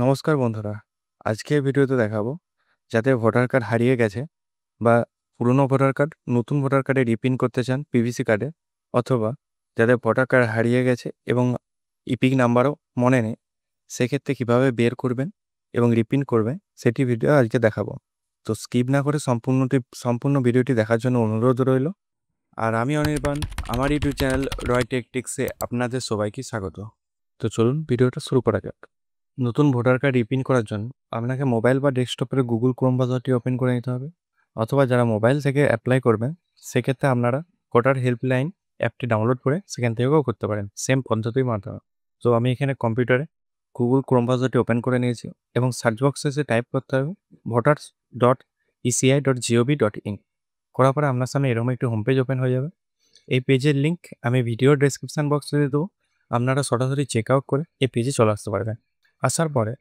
নমস্কার বন্ধুরা। আজকের ভিডিওতে দেখাবো যাদের ভোটার কার্ড হারিয়ে গেছে বা পুরনো ভোটার কার্ড নতুন ভোটার কার্ডে রিপ্রিন্ট করতে চান পিভিসি কার্ডে, অথবা যাদের ভোটার কার্ড হারিয়ে গেছে এবং ইপিক নাম্বারও মনে নেই, সেক্ষেত্রে কীভাবে বের করবেন এবং রিপ্রিন্ট করবেন সেটি ভিডিও আজকে দেখাবো। তো স্কিপ না করে সম্পূর্ণ ভিডিওটি দেখার জন্য অনুরোধ রইল। আর আমি অনির্বাণ, আমার ইউটিউব চ্যানেল রয় টেকটিক্সে আপনাদের সবাইকে স্বাগত। তো চলুন ভিডিওটা শুরু করা যাক। নতুন ভোটার কার্ড রিপ্রিন্ট করার জন্য আপনাকে মোবাইল বা ডেস্কটপের গুগল ক্রোম ব্রাউজারটি ওপেন করে নিতে হবে, অথবা যারা মোবাইল থেকে অ্যাপ্লাই করবেন সেক্ষেত্রে আপনারা ভোটার হেল্পলাইন অ্যাপটি ডাউনলোড করে সেখান থেকেও করতে পারেন সেম পদ্ধতির মাধ্যমে। তো আমি এখানে কম্পিউটারে গুগল ক্রোম ব্রাউজারটি ওপেন করে নিয়েছি এবং সার্চ বক্সে এসে টাইপ করতে হবে voters.eci.gov.in। করার পরে আপনার সামনে এরকম একটি হোম পেজ ওপেন হয়ে যাবে। এই পেজের লিঙ্ক আমি ভিডিওর ডেসক্রিপশন বক্সে দিয়ে দেবো, আপনারা সরাসরি চেক আউট করে এই পেজে চলে আসতে পারবেন। আসার পরে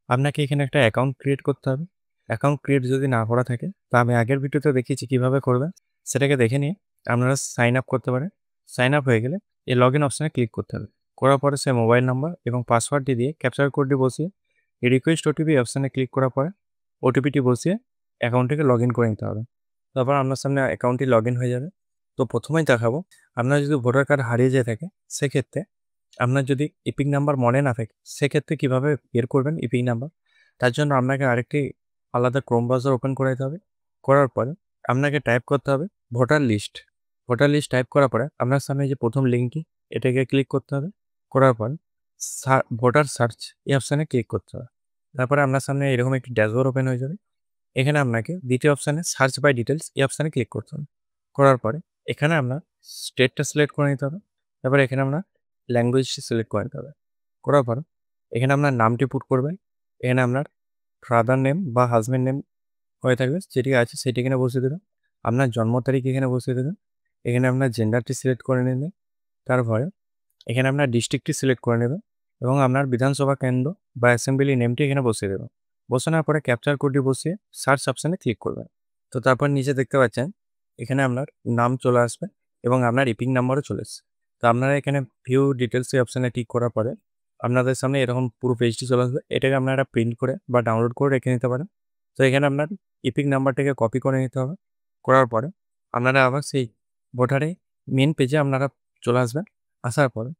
আপনাকে এখানে একটা অ্যাকাউন্ট ক্রিয়েট করতে হবে। অ্যাকাউন্ট ক্রিয়েট যদি না করা থাকে তা আমি আগের ভিডিওতে দেখিয়েছি কীভাবে করবেন, সেটাকে দেখে নিয়ে আপনারা সাইন আপ করতে পারেন। সাইন আপ হয়ে গেলে এই লগ ইন অপশানে ক্লিক করতে হবে। করার পরে সে মোবাইল নাম্বার এবং পাসওয়ার্ডটি দিয়ে ক্যাপচার কোডটি বসিয়ে এই রিকোয়েস্ট ওটিপি অপশানে ক্লিক করার পরে ওটিপিটি বসিয়ে অ্যাকাউন্টটিকে লগ ইন করে নিতে হবে। তারপর আপনার সামনে অ্যাকাউন্টটি লগ ইন হয়ে যাবে। তো প্রথমেই দেখাবো, আপনার যদি ভোটার কার্ড হারিয়ে যেয়ে থাকে সেক্ষেত্রে আপনার যদি ইপিক নাম্বার মনে না থাকে সেক্ষেত্রে কীভাবে বের করবেন ইপিক নাম্বার, তার জন্য আপনাকে আরেকটি আলাদা ক্রোম ব্রাউজার ওপেন করে দিতে হবে। করার পরে আপনাকে টাইপ করতে হবে voter list. Voter list type করার পরে আপনার সামনে যে প্রথম লিঙ্কটি এটাকে ক্লিক করতে হবে। করার পর ভোটার সার্চ এই অপশানে ক্লিক করতে হবে। তারপরে আপনার সামনে এরকম একটি ড্যাশবোর্ড ওপেন হয়ে যাবে। এখানে আপনাকে দ্বিতীয় অপশানে সার্চ বাই ডিটেলস এই অপশানে ক্লিক করতে হবে। করার পরে এখানে আপনার স্টেটটা সিলেক্ট করে নিতে হবে। তারপরে এখানে আপনার ল্যাঙ্গুয়েজটি সিলেক্ট করে নিতে হবে। করার পর এখানে আপনার নামটি পুট করবেন। এখানে আপনার ফাদার নেম বা হাজব্যান্ড নেম হয়ে থাকবে যেটি আছে সেটি এখানে বসিয়ে দেবেন। আপনার জন্ম তারিখ এখানে বসিয়ে দেবেন। এখানে আপনার জেন্ডারটি সিলেক্ট করে নেবেন। তারপরে এখানে আপনার ডিস্ট্রিক্টটি সিলেক্ট করে নেবেন এবং আপনার বিধানসভা কেন্দ্র বা অ্যাসেম্বলি নেমটি এখানে বসিয়ে দেবেন। বসানোর পরে ক্যাপচার কোডটি বসিয়ে সার্চ অপশানে ক্লিক করবেন। তো তারপর নিচে দেখতে পাচ্ছেন এখানে আপনার নাম চলে আসবে এবং আপনার ইপিক নাম্বারও চলে আসছে। তো আপনারা এখানে ভিউ ডিটেলস এই অপশানে ক্লিক করার পরে আপনাদের সামনে এরকম পুরো পেজটি চলে আসবে। এটাকে আপনারা প্রিন্ট করে বা ডাউনলোড করে রেখে নিতে পারেন। তো এখানে আপনার ইপিক নাম্বারটাকে কপি করে নিতে হবে। করার পরে আপনারা আবার সেই ভোটারে মেন পেজে আপনারা চলে আসবেন। আসার পরে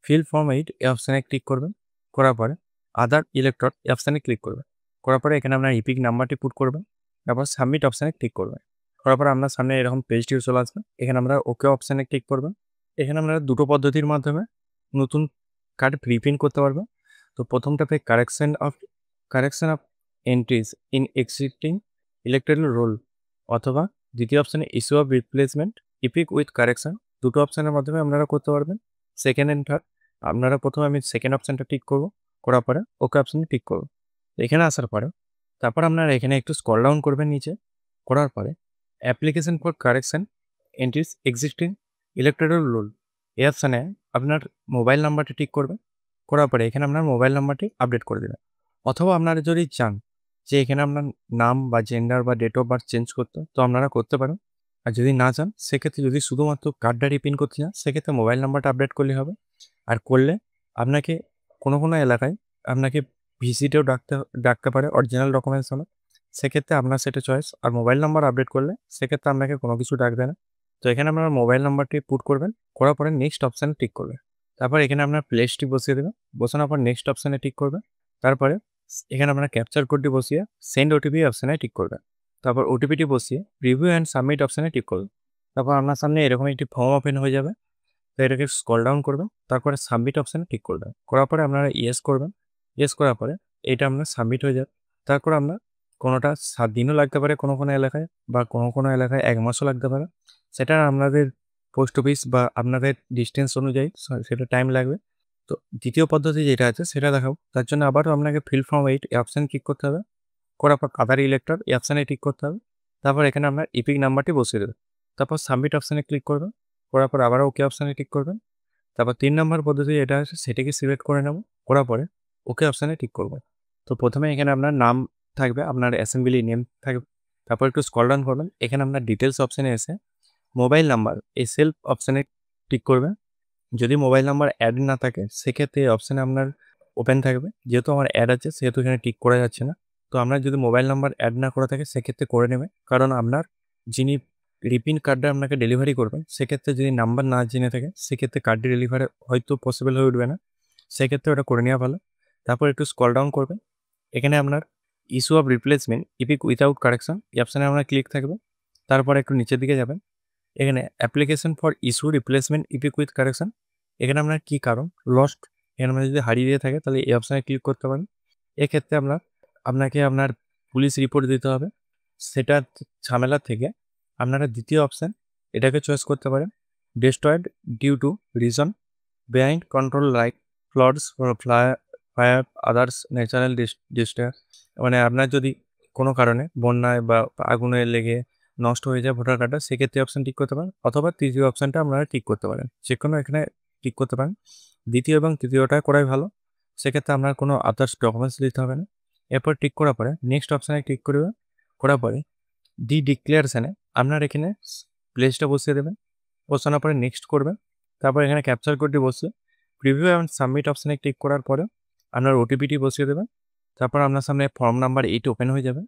ফিল ফর্ম 8 এই অপশানে ক্লিক করবেন। করার পরে আদার ইলেক্টর এই অপশানে ক্লিক করবেন। করার পরে এখানে আপনার ইপিক নাম্বারটি পুট করবেন। তারপর সাবমিট অপশানে ক্লিক করবেন। করার পরে আপনার সামনে এরকম পেজটিও চলে আসবে। এখানে আমরা ওকে অপশানে ক্লিক করবেন। এখানে আপনারা দুটো পদ্ধতির মাধ্যমে নতুন কার্ড প্রিপ্রিন্ট করতে পারবেন। তো প্রথমটাতে correction of entries in existing electoral roll, অথবা দ্বিতীয় অপশানে issue of replacement EPIC with correction. দুটো অপশানের মাধ্যমে আপনারা করতে পারবেন। সেকেন্ড অ্যান্ড থার্ড আপনারা প্রথমে আমি সেকেন্ড অপশানটা টিক করবো। করার পরে ওকে অপশানে টিক করবো। এখানে আসার পরে তারপর আপনারা এখানে একটু স্ক্রল ডাউন করবেন নিচে। করার পরে application for correction entries existing electoral role এই অপশানে আপনার মোবাইল নাম্বারটি টিক করবেন। করার পরে এখানে আপনার মোবাইল নাম্বারটি আপডেট করে দেবেন। অথবা আপনারা যদি চান যে এখানে আপনার নাম বা জেন্ডার বা ডেট অফ বার্থ চেঞ্জ করতে, তো আপনারা করতে পারেন। আর যদি না চান সেক্ষেত্রে যদি শুধুমাত্র কার্ডটা রিপ্রিন্ট করতে চান সেক্ষেত্রে মোবাইল নাম্বারটা আপডেট করলে হবে। আর করলে আপনাকে কোনো এলাকায় আপনাকে ভিজিটেও ডাকতে পারে অরিজিনাল ডকুমেন্টস হলে, সেক্ষেত্রে আপনার সেটা চয়েস। আর মোবাইল নাম্বার আপডেট করলে সেক্ষেত্রে আপনাকে কোনো কিছু ডাকবে না। তো এখানে আপনার মোবাইল নাম্বারটি পুট করবেন। করার পরে নেক্সট অপশানে টিক করবেন। তারপর এখানে আপনার প্লেসটি বসিয়ে দেবেন। বসানোর পর নেক্সট অপশানে টিক করবেন। তারপরে এখানে আপনার ক্যাপচার কোডটি বসিয়ে সেন্ড ওটিপি অপশানে টিক করবেন। তারপর ওটিপিটি বসিয়ে রিভিউ অ্যান্ড সাবমিট অপশানে টিক করবেন। তারপর আপনার সামনে এরকম একটি ফর্ম ওপেন হয়ে যাবে। তো এটাকে স্ক্রল ডাউন করবেন। তারপরে সাবমিট অপশানে ক্লিক করবেন। করার পরে আপনারা ইয়েস করবেন। ইয়েস করার পরে এটা আপনার সাবমিট হয়ে যাবে। তারপর আপনার কোনোটা 7 দিনও লাগতে পারে কোনো এলাকায়, বা কোনো এলাকায় 1 মাসও লাগতে পারে। সেটা আপনাদের পোস্ট অফিস বা আপনাদের ডিস্টেন্স অনুযায়ী সেটা টাইম লাগবে। তো দ্বিতীয় পদ্ধতি যেটা আছে সেটা দেখাবো। তার জন্য আবারও আপনাকে ফিল ফর্ম 8 এই অপশানে ক্লিক করতে হবে। করার পর আদার ইলেক্টর এই অপশানে ক্লিক করতে হবে। তারপর এখানে আপনার ইপিক নাম্বারটি বসিয়ে দেবেন। তারপর সাবমিট অপশানে ক্লিক করবেন। করার পর আবারও ওকে অপশানে ক্লিক করবেন। তারপর 3 নম্বর পদ্ধতি যেটা আছে সেটাকে সিলেক্ট করে নেব। করার পরে ওকে অপশানে ক্লিক করবেন। তো প্রথমে এখানে আপনার নাম থাকবে, আপনার অ্যাসেম্বলি নেম থাকবে। তারপর একটু স্ক্রল ডাউন করবেন। এখানে আপনার ডিটেলস অপশানে এসে মোবাইল নাম্বার এই সেলফ অপশানে ক্লিক করবেন। যদি মোবাইল নাম্বার অ্যাড না থাকে সেক্ষেত্রে এই অপশানে আপনার ওপেন থাকবে। যেহেতু আমার অ্যাড আছে সেহেতু এখানে টিক করা যাচ্ছে না। তো আপনার যদি মোবাইল নাম্বার অ্যাড না করা থাকে সেক্ষেত্রে করে নেবেন। কারণ আপনার যিনি রিপিন কার্ডটা আপনাকে ডেলিভারি করবেন সেক্ষেত্রে যদি নাম্বার না জেনে থাকে সেক্ষেত্রে কার্ডটি ডেলিভারি হয়তো পসিবল হয়ে উঠবে না। সেক্ষেত্রে ওটা করে নেওয়া ভালো। তারপর একটু স্ক্রল ডাউন করবেন। এখানে আপনার issue of replacement epic without correction এই অপশানে আপনার ক্লিক থাকবে। তারপরে একটু নিচের দিকে যাবেন। এখানে application for issue replacement EPIC with correction এখানে আপনার কী কারণ লস্ট এখানে আপনার যদি হারিয়ে দিয়ে থাকে তাহলে এই অপশানে ক্লিক করতে পারেন। এক্ষেত্রে আপনাকে আপনার পুলিশ রিপোর্ট দিতে হবে। সেটার ঝামেলা থেকে আপনারা দ্বিতীয় অপশান এটাকে চয়েস করতে পারেন। Destroyed due to reason behind control like floods fire others natural disaster মানে আপনার যদি কোনো কারণে বন্যায় বা আগুনে লেগে নষ্ট হয়ে যায় ভোটার কার্ডটা সেক্ষেত্রে অপশান টিক করতে পারেন, অথবা তৃতীয় অপশানটা আপনারা টিক করতে পারেন। যে কোনো এখানে টিক করতে পারেন। দ্বিতীয় এবং তৃতীয়টা করাই ভালো। সেক্ষেত্রে আপনার কোনো আদার্স ডকুমেন্টস দিতে হবে না। এরপর টিক করার পরে নেক্সট অপশানে ক্লিক করবে। করার পরে ডিক্লারেশানে আপনার এখানে প্লেসটা বসিয়ে দেবেন। বসানোর পরে নেক্সট করবেন। তারপর এখানে ক্যাপচার কোডটি বসিয়ে প্রিভিউ এবং সাবমিট অপশানে ক্লিক করার পরে আপনার ওটিপিটি বসিয়ে দেবেন। তারপর আপনার সামনে ফর্ম নাম্বার 8 ওপেন হয়ে যাবে।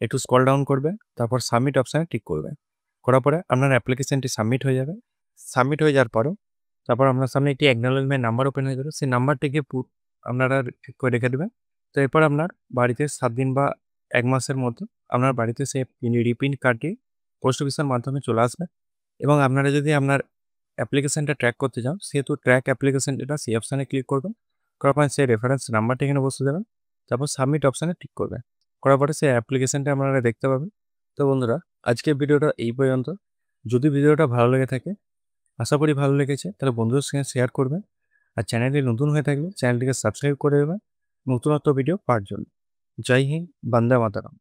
একটু স্ক্রল ডাউন করবে। তারপর সাবমিট অপশানে ক্লিক করবে। করার পরে আপনার অ্যাপ্লিকেশনটি সাবমিট হয়ে যাবে। সাবমিট হয়ে যাওয়ার পরও তারপর আপনার সামনে একটি অ্যাকনলেজমেন্ট নাম্বার ওপেন হয়ে যাবে। সেই নাম্বারটিকে আপনারা ঠিক করে রেখে দেবেন। তো এরপর আপনার বাড়িতে 7 দিন বা 1 মাসের মধ্যে আপনার বাড়িতে সেই রিপিন কার্ডটি পোস্ট অফিসের মাধ্যমে চলে আসবে। এবং আপনারা যদি আপনার অ্যাপ্লিকেশনটা ট্র্যাক করতে চান সেহেতু ট্র্যাক অ্যাপ্লিকেশন যেটা সেই অপশানে ক্লিক করবেন। করার পরে সেই রেফারেন্স নাম্বারটা এখানে বসে দেবেন। তারপর সাবমিট অপশানে ক্লিক করবেন। করার পরে সেই অ্যাপ্লিকেশনটা আপনারা দেখতে পাবেন। তো বন্ধুরা আজকের ভিডিওটা এই পর্যন্ত। যদি ভিডিওটা ভালো লেগে থাকে, আশা করি ভালো লেগেছে, তাহলে বন্ধুদের সঙ্গে শেয়ার করবেন। আর চ্যানেলটি নতুন হয়ে থাকলে চ্যানেলটিকে সাবস্ক্রাইব করে দেবেন নতুনত্ব ভিডিও পাওয়ার জন্য। জয় হিন্দ, বন্দে মাতরম।